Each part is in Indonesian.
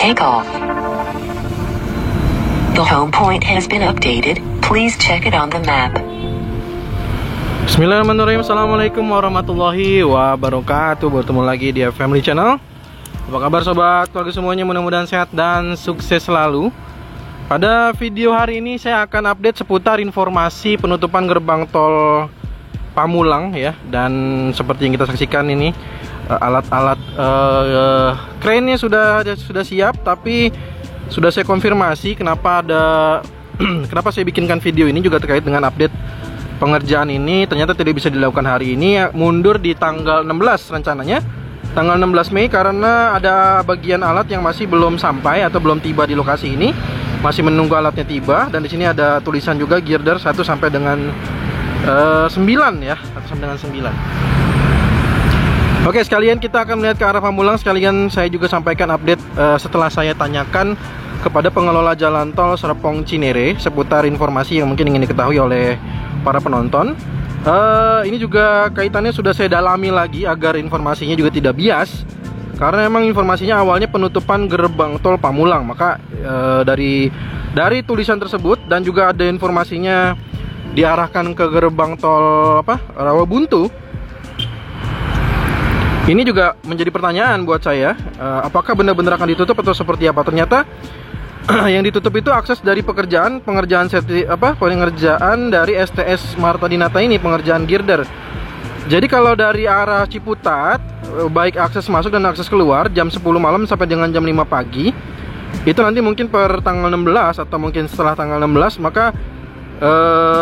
take off. The home point has been updated. Please check it on the map. Bismillahirrahmanirrahim. Assalamualaikum warahmatullahi wabarakatuh. Bertemu lagi di Family Channel. Apa kabar sobat keluarga semuanya? Mudah-mudahan sehat dan sukses selalu. Pada video hari ini saya akan update seputar informasi penutupan gerbang tol Pamulang ya. Dan seperti yang kita saksikan ini, alat-alat krennya sudah siap, tapi sudah saya konfirmasi kenapa kenapa saya bikinkan video ini juga terkait dengan update pengerjaan ini. Ternyata tidak bisa dilakukan hari ini, mundur di tanggal 16 rencananya, tanggal 16 Mei, karena ada bagian alat yang masih belum sampai atau belum tiba di lokasi ini, masih menunggu alatnya tiba. Dan di sini ada tulisan juga girder 1 sampai dengan 9 ya, 1 sampai dengan 9. Oke, sekalian kita akan melihat ke arah Pamulang. Sekalian saya juga sampaikan update setelah saya tanyakan kepada pengelola jalan tol Serpong Cinere seputar informasi yang mungkin ingin diketahui oleh para penonton. Ini juga kaitannya sudah saya dalami lagi agar informasinya juga tidak bias, karena memang informasinya awalnya penutupan gerbang tol Pamulang. Maka dari tulisan tersebut dan juga ada informasinya diarahkan ke gerbang tol Rawabuntu. Ini juga menjadi pertanyaan buat saya, apakah benar-benar akan ditutup atau seperti apa. Ternyata yang ditutup itu akses dari pengerjaan dari STS Marta Dinata ini, pengerjaan girder. Jadi kalau dari arah Ciputat, baik akses masuk dan akses keluar jam 10 malam sampai dengan jam 5 pagi, itu nanti mungkin per tanggal 16 atau mungkin setelah tanggal 16, maka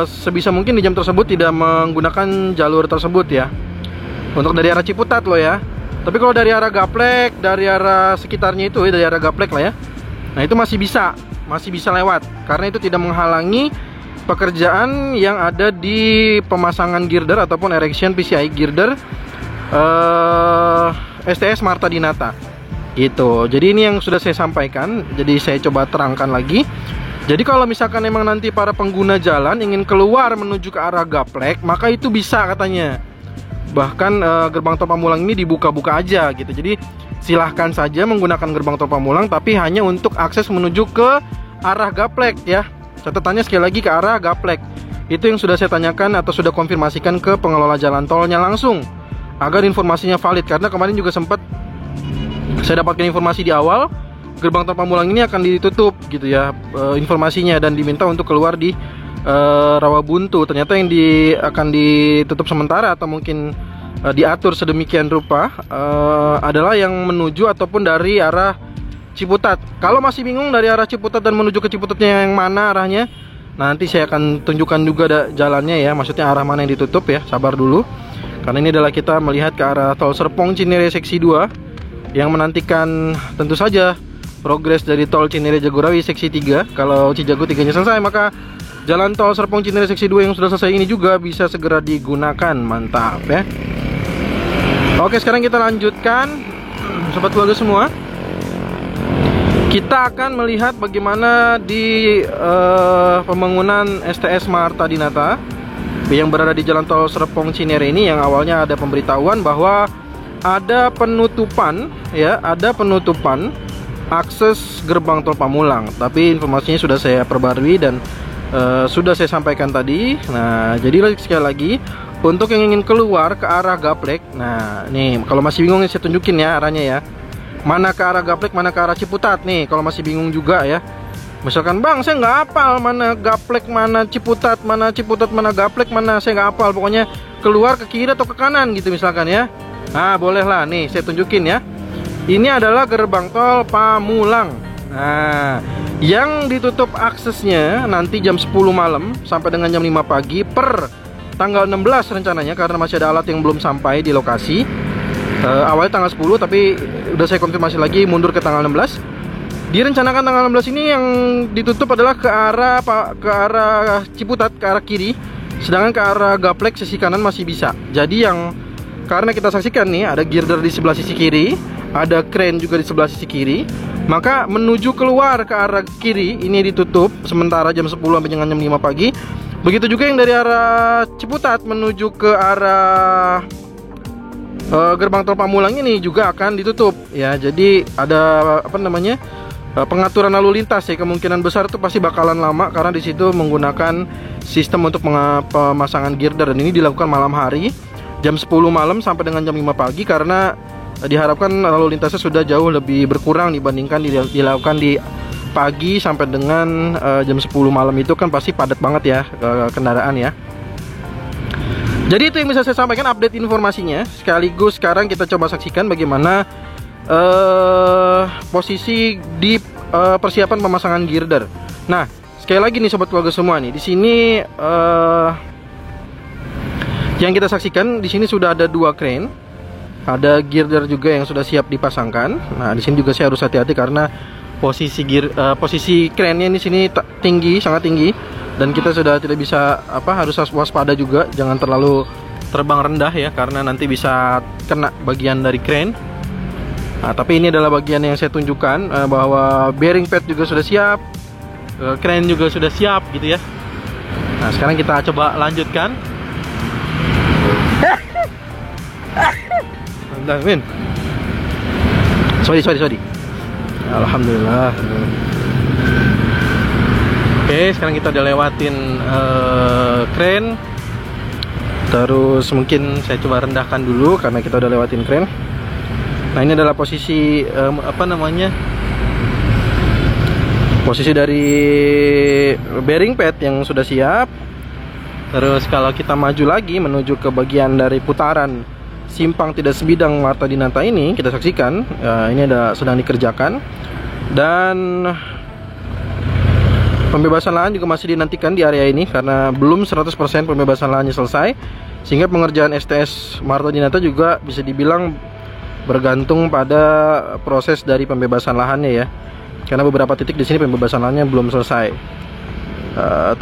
sebisa mungkin di jam tersebut tidak menggunakan jalur tersebut ya. Untuk dari arah Ciputat loh ya. Tapi kalau dari arah Gaplek, dari arah sekitarnya itu ya, dari arah Gaplek lah ya, nah itu masih bisa lewat, karena itu tidak menghalangi pekerjaan yang ada di pemasangan girder ataupun erection PCI girder STS Marta Dinata gitu. Jadi ini yang sudah saya sampaikan, jadi saya coba terangkan lagi. Jadi kalau misalkan memang nanti para pengguna jalan ingin keluar menuju ke arah Gaplek, maka itu bisa katanya. Bahkan gerbang tol Pamulang ini dibuka-buka aja gitu. Jadi silahkan saja menggunakan gerbang tol Pamulang, tapi hanya untuk akses menuju ke arah Gaplek ya. Catatannya sekali lagi ke arah Gaplek. Itu yang sudah saya tanyakan atau sudah konfirmasikan ke pengelola jalan tolnya langsung, agar informasinya valid. Karena kemarin juga sempat saya dapatkan informasi di awal, gerbang tol Pamulang ini akan ditutup gitu ya, informasinya, dan diminta untuk keluar di Rawabuntu. Ternyata yang akan ditutup sementara atau mungkin diatur sedemikian rupa adalah yang menuju ataupun dari arah Ciputat. Kalau masih bingung dari arah Ciputat dan menuju ke Ciputatnya yang mana arahnya, nanti saya akan tunjukkan juga jalannya ya, maksudnya arah mana yang ditutup ya. Sabar dulu, karena ini adalah kita melihat ke arah tol Serpong Cinere seksi 2 yang menantikan tentu saja progres dari tol Cinere Jagorawi seksi 3. Kalau Cijago 3-nya selesai, maka jalan tol Serpong Cinere seksi 2 yang sudah selesai ini juga bisa segera digunakan. Mantap ya. Oke, sekarang kita lanjutkan sobat keluarga semua. Kita akan melihat bagaimana di pembangunan STS Marta Dinata yang berada di jalan tol Serpong Cinere ini, yang awalnya ada pemberitahuan bahwa ada penutupan ya, ada penutupan akses gerbang tol Pamulang. Tapi informasinya sudah saya perbarui dan sudah saya sampaikan tadi. Nah, jadi sekali lagi untuk yang ingin keluar ke arah Gaplek, nah nih kalau masih bingung saya tunjukin ya arahnya ya, mana ke arah Gaplek, mana ke arah Ciputat. Nih kalau masih bingung juga ya, misalkan bang saya nggak hafal mana Gaplek mana Ciputat, mana Ciputat mana Gaplek, mana saya nggak hafal, pokoknya keluar ke kiri atau ke kanan gitu misalkan ya. Nah bolehlah, nih saya tunjukin ya, ini adalah gerbang tol Pamulang. Nah, yang ditutup aksesnya nanti jam 10 malam sampai dengan jam 5 pagi per tanggal 16 rencananya, karena masih ada alat yang belum sampai di lokasi. Awalnya tanggal 10, tapi udah saya konfirmasi lagi mundur ke tanggal 16. Direncanakan tanggal 16 ini yang ditutup adalah ke arah Ciputat, ke arah kiri, sedangkan ke arah Gaplek sisi kanan masih bisa. Jadi yang karena kita saksikan nih ada girder di sebelah sisi kiri, ada crane juga di sebelah sisi kiri, maka menuju keluar ke arah kiri ini ditutup sementara jam 10 sampai dengan jam 5 pagi. Begitu juga yang dari arah Ciputat menuju ke arah gerbang tol Pamulang ini juga akan ditutup ya. Jadi ada pengaturan lalu lintas ya, kemungkinan besar itu pasti bakalan lama karena di situ menggunakan sistem untuk pemasangan girder, dan ini dilakukan malam hari jam 10 malam sampai dengan jam 5 pagi karena diharapkan lalu lintasnya sudah jauh lebih berkurang dibandingkan dilakukan di pagi sampai dengan jam 10 malam. Itu kan pasti padat banget ya kendaraan ya. Jadi itu yang bisa saya sampaikan update informasinya. Sekaligus sekarang kita coba saksikan bagaimana posisi di persiapan pemasangan girder. Nah, sekali lagi nih sobat keluarga semua nih, di sini yang kita saksikan di sini sudah ada 2 crane, ada girder juga yang sudah siap dipasangkan. Nah, di sini juga saya harus hati-hati karena posisi crane-nya di sini tinggi, sangat tinggi, dan kita sudah tidak bisa harus waspada juga, jangan terlalu terbang rendah ya karena nanti bisa kena bagian dari crane. Nah, tapi ini adalah bagian yang saya tunjukkan bahwa bearing pad juga sudah siap, crane juga sudah siap gitu ya. Nah, sekarang kita coba lanjutkan. Min. Sorry. Alhamdulillah. Oke, sekarang kita udah lewatin crane. Terus mungkin saya coba rendahkan dulu karena kita udah lewatin crane. Nah, ini adalah posisi posisi dari bearing pad yang sudah siap. Terus kalau kita maju lagi menuju ke bagian dari putaran simpang tidak sebidang Marta Dinata ini, kita saksikan ini sedang dikerjakan, dan pembebasan lahan juga masih dinantikan di area ini karena belum 100% pembebasan lahannya selesai, sehingga pengerjaan STS Marta Dinata juga bisa dibilang bergantung pada proses dari pembebasan lahannya ya, karena beberapa titik di sini pembebasan lahannya belum selesai.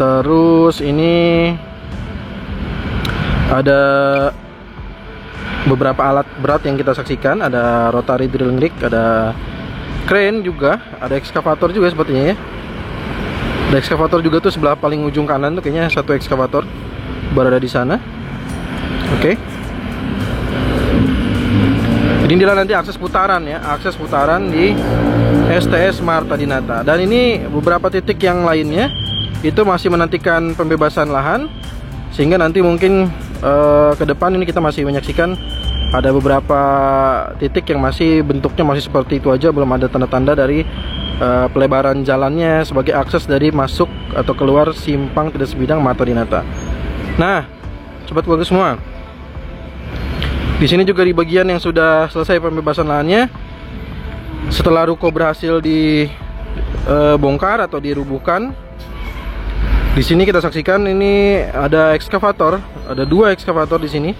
Terus ini ada beberapa alat berat yang kita saksikan, ada rotary drilling rig, ada crane juga, ada ekskavator juga sepertinya ya. Ada ekskavator juga tuh sebelah paling ujung kanan tuh, kayaknya satu ekskavator berada di sana. Oke. Jadi inilah nanti akses putaran ya, akses putaran di STS Marta Dinata. Dan ini beberapa titik yang lainnya itu masih menantikan pembebasan lahan, sehingga nanti mungkin ke depan ini kita masih menyaksikan ada beberapa titik yang masih bentuknya masih seperti itu aja, belum ada tanda-tanda dari pelebaran jalannya sebagai akses dari masuk atau keluar simpang tidak sebidang Marta Dinata. Nah, sobat keluarga semua, di sini juga di bagian yang sudah selesai pembebasan lahannya, setelah ruko berhasil dibongkar atau dirubuhkan, di sini kita saksikan ini ada ekskavator, ada 2 ekskavator di sini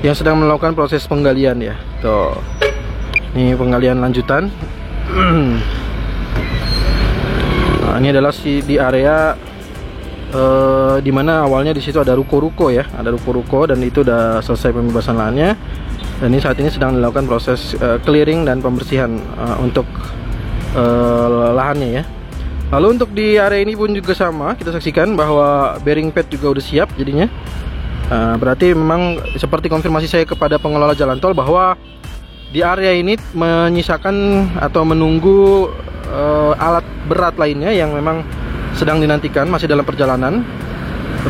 yang sedang melakukan proses penggalian ya. Tuh, ini penggalian lanjutan. Nah, ini adalah di area dimana awalnya di situ ada ruko-ruko ya, ada ruko-ruko, dan itu udah selesai pembebasan lahannya. Dan ini saat ini sedang dilakukan proses clearing dan pembersihan untuk lahannya ya. Lalu untuk di area ini pun juga sama, kita saksikan bahwa bearing pad juga udah siap jadinya. Berarti memang seperti konfirmasi saya kepada pengelola jalan tol bahwa di area ini menyisakan atau menunggu alat berat lainnya yang memang sedang dinantikan, masih dalam perjalanan.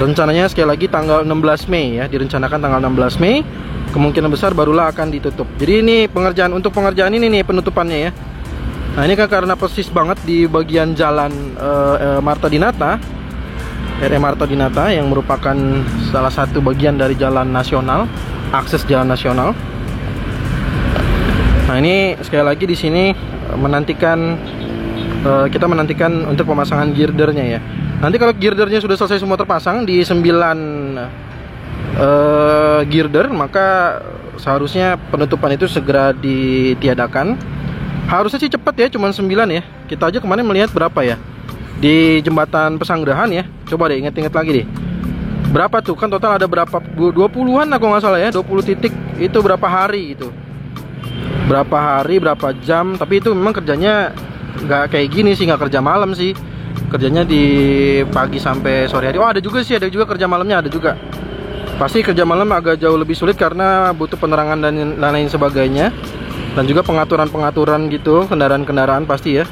Rencananya sekali lagi tanggal 16 Mei ya, direncanakan tanggal 16 Mei. Kemungkinan besar barulah akan ditutup. Jadi ini untuk pengerjaan ini nih penutupannya ya. Nah, ini kan karena persis banget di bagian jalan Marta Dinata, area Marta Dinata yang merupakan salah satu bagian dari jalan nasional, akses jalan nasional. Nah, ini sekali lagi di sini kita menantikan untuk pemasangan girdernya ya. Nanti kalau girdernya sudah selesai semua terpasang di 9 girder, maka seharusnya penutupan itu segera ditiadakan. Harusnya sih cepat ya, cuma 9 ya. Kita aja kemarin melihat berapa ya di jembatan Pesanggerahan ya. Coba deh inget-inget lagi deh, berapa tuh kan total ada berapa, 20-an aku nggak salah ya, 20 titik. Itu berapa hari gitu, berapa hari, berapa jam. Tapi itu memang kerjanya nggak kayak gini sih, nggak kerja malam sih, kerjanya di pagi sampai sore hari. Oh, ada juga sih, ada juga kerja malamnya, ada juga. Pasti kerja malam agak jauh lebih sulit karena butuh penerangan dan lain sebagainya, dan juga pengaturan gitu kendaraan-kendaraan pasti ya.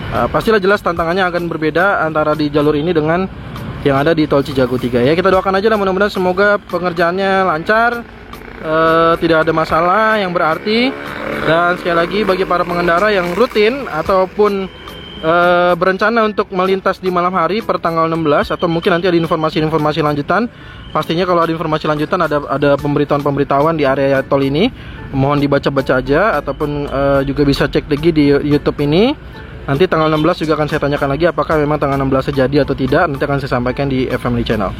pastilah jelas tantangannya akan berbeda antara di jalur ini dengan yang ada di tol Cijago 3 ya. Kita doakan aja lah, mudah-mudahan semoga pengerjaannya lancar, tidak ada masalah yang berarti. Dan sekali lagi bagi para pengendara yang rutin ataupun berencana untuk melintas di malam hari per tanggal 16, atau mungkin nanti ada informasi-informasi lanjutan. Pastinya kalau ada informasi lanjutan, ada pemberitahuan di area tol ini, mohon dibaca-baca aja, ataupun juga bisa cek lagi di YouTube ini. Nanti tanggal 16 juga akan saya tanyakan lagi apakah memang tanggal 16 jadi atau tidak. Nanti akan saya sampaikan di FMily Channel.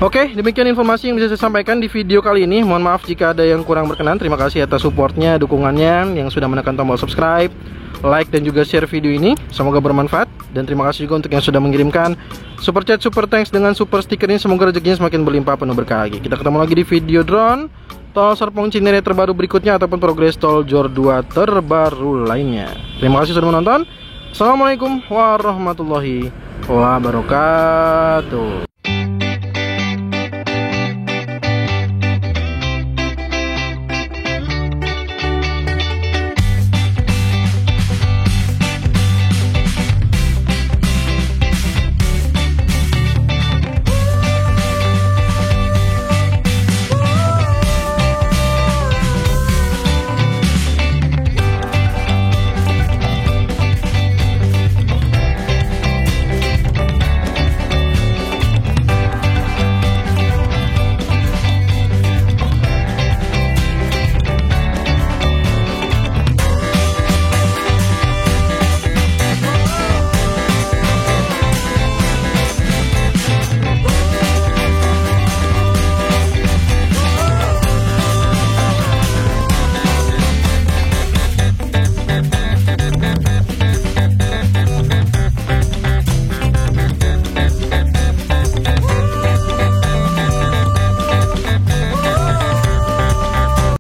Oke, demikian informasi yang bisa saya sampaikan di video kali ini. Mohon maaf jika ada yang kurang berkenan. Terima kasih atas supportnya, dukungannya, yang sudah menekan tombol subscribe, like, dan juga share video ini. Semoga bermanfaat. Dan terima kasih juga untuk yang sudah mengirimkan super chat, super thanks dengan super stiker ini. Semoga rezekinya semakin berlimpah penuh berkah lagi. Kita ketemu lagi di video drone Tol Serpong Cinere terbaru berikutnya, ataupun progres tol Jor 2 terbaru lainnya. Terima kasih sudah menonton. Assalamualaikum warahmatullahi wabarakatuh.